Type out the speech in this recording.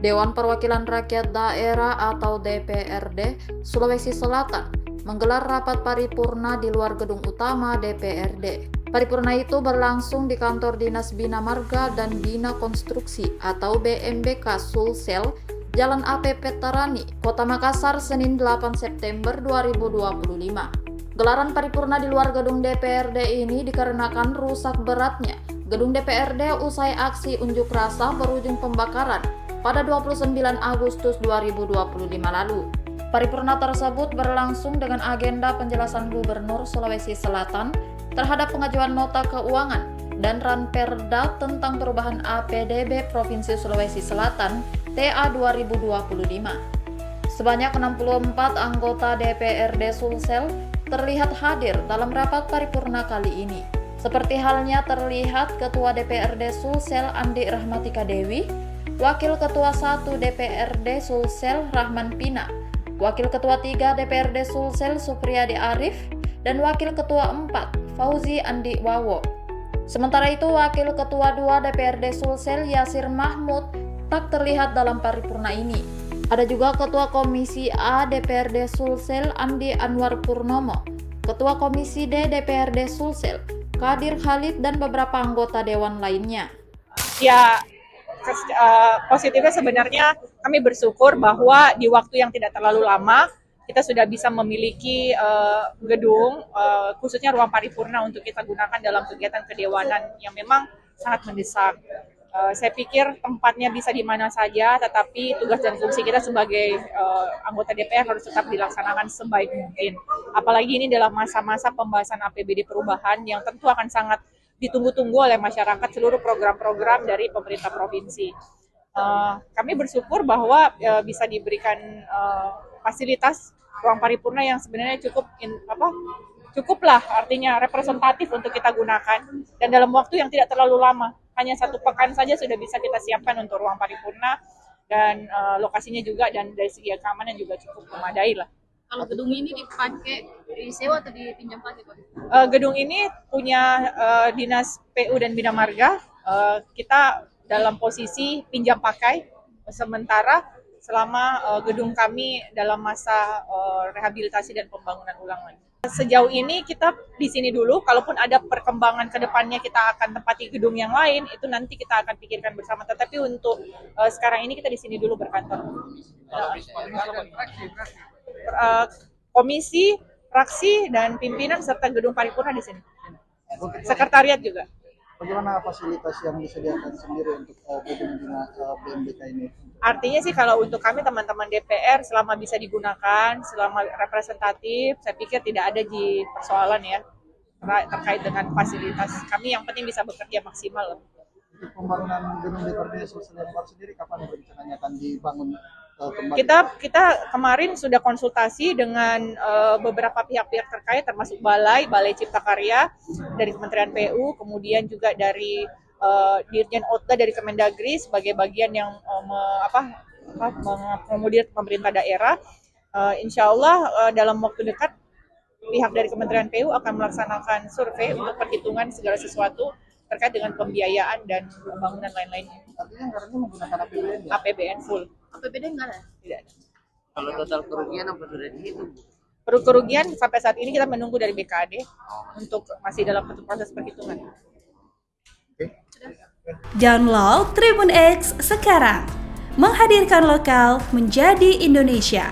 Dewan Perwakilan Rakyat Daerah atau DPRD Sulawesi Selatan menggelar rapat paripurna di luar gedung utama DPRD. Paripurna itu berlangsung di kantor Dinas Bina Marga dan Bina Konstruksi atau BMBK Sulsel, Jalan AP Petarani, Kota Makassar, Senin 8 September 2025. Gelaran paripurna di luar gedung DPRD ini dikarenakan rusak beratnya gedung DPRD usai aksi unjuk rasa berujung pembakaran pada 29 Agustus 2025 lalu. Paripurna tersebut berlangsung dengan agenda penjelasan Gubernur Sulawesi Selatan terhadap pengajuan nota keuangan dan Ranperda tentang perubahan APBD Provinsi Sulawesi Selatan TA 2025. Sebanyak 64 anggota DPRD Sulsel terlihat hadir dalam rapat paripurna kali ini. Seperti halnya terlihat Ketua DPRD Sulsel Andi Rahmatika Dewi, Wakil Ketua 1 DPRD Sulsel Rahman Pina, Wakil Ketua 3 DPRD Sulsel Supriyadi Arif, dan Wakil Ketua 4 Fauzi Andi Wawo. Sementara itu Wakil Ketua 2 DPRD Sulsel Yasir Mahmud tak terlihat dalam paripurna ini. Ada juga Ketua Komisi A DPRD Sulsel Andi Anwar Purnomo, Ketua Komisi D DPRD Sulsel Kadir Khalid, dan beberapa anggota dewan lainnya. Ya, positifnya sebenarnya kami bersyukur bahwa di waktu yang tidak terlalu lama kita sudah bisa memiliki gedung, khususnya ruang paripurna untuk kita gunakan dalam kegiatan kedewanan yang memang sangat mendesak. Saya pikir tempatnya bisa di mana saja, tetapi tugas dan fungsi kita sebagai anggota DPR harus tetap dilaksanakan sebaik mungkin. Apalagi ini dalam masa-masa pembahasan APBD perubahan yang tentu akan sangat ditunggu-tunggu oleh masyarakat seluruh program-program dari pemerintah provinsi. Kami bersyukur bahwa bisa diberikan fasilitas ruang paripurna yang sebenarnya cukuplah, artinya representatif untuk kita gunakan, dan dalam waktu yang tidak terlalu lama. Hanya 1 pekan saja sudah bisa kita siapkan untuk ruang paripurna, dan lokasinya juga dan dari segi keamanan juga cukup memadai lah. Kalau gedung ini dipakai disewa atau dipinjam pakai, Pak? Gedung ini punya Dinas PU dan Bina Marga. Kita dalam posisi pinjam pakai sementara selama gedung kami dalam masa rehabilitasi dan pembangunan ulang lagi. Sejauh ini kita di sini dulu, kalaupun ada perkembangan ke depannya kita akan tempati gedung yang lain, itu nanti kita akan pikirkan bersama. Tetapi untuk sekarang ini kita di sini dulu berkantor. Komisi, fraksi, dan pimpinan serta gedung paripurna di sini. Sekretariat juga. Bagaimana fasilitas yang disediakan sendiri untuk gedung BMBK ini? Artinya sih kalau untuk kami teman-teman DPR selama bisa digunakan, selama representatif, saya pikir tidak ada di persoalan ya terkait dengan fasilitas. Kami yang penting bisa bekerja maksimal. Untuk pembangunan gedung DPRD Sulsel yang baru sendiri kapan rencananya akan dibangun kembali? Kita kemarin sudah konsultasi dengan beberapa pihak-pihak terkait, termasuk Balai Cipta Karya dari Kementerian PU, kemudian juga dari Dirjen Otda dari Kemendagri sebagai bagian yang mengakomodir pemerintah daerah. Insya Allah dalam waktu dekat pihak dari Kementerian PU akan melaksanakan survei untuk perhitungan segala sesuatu terkait dengan pembiayaan dan pembangunan lain-lainnya. Artinya anggarannya menggunakan APBN ya? APBN full. APBD enggak ada? Tidak ada. Kalau total kerugian apa sudah dihitung? Kerugian sampai saat ini kita menunggu dari BKD untuk masih dalam proses perhitungan. Download Tribun X sekarang, menghadirkan lokal menjadi Indonesia.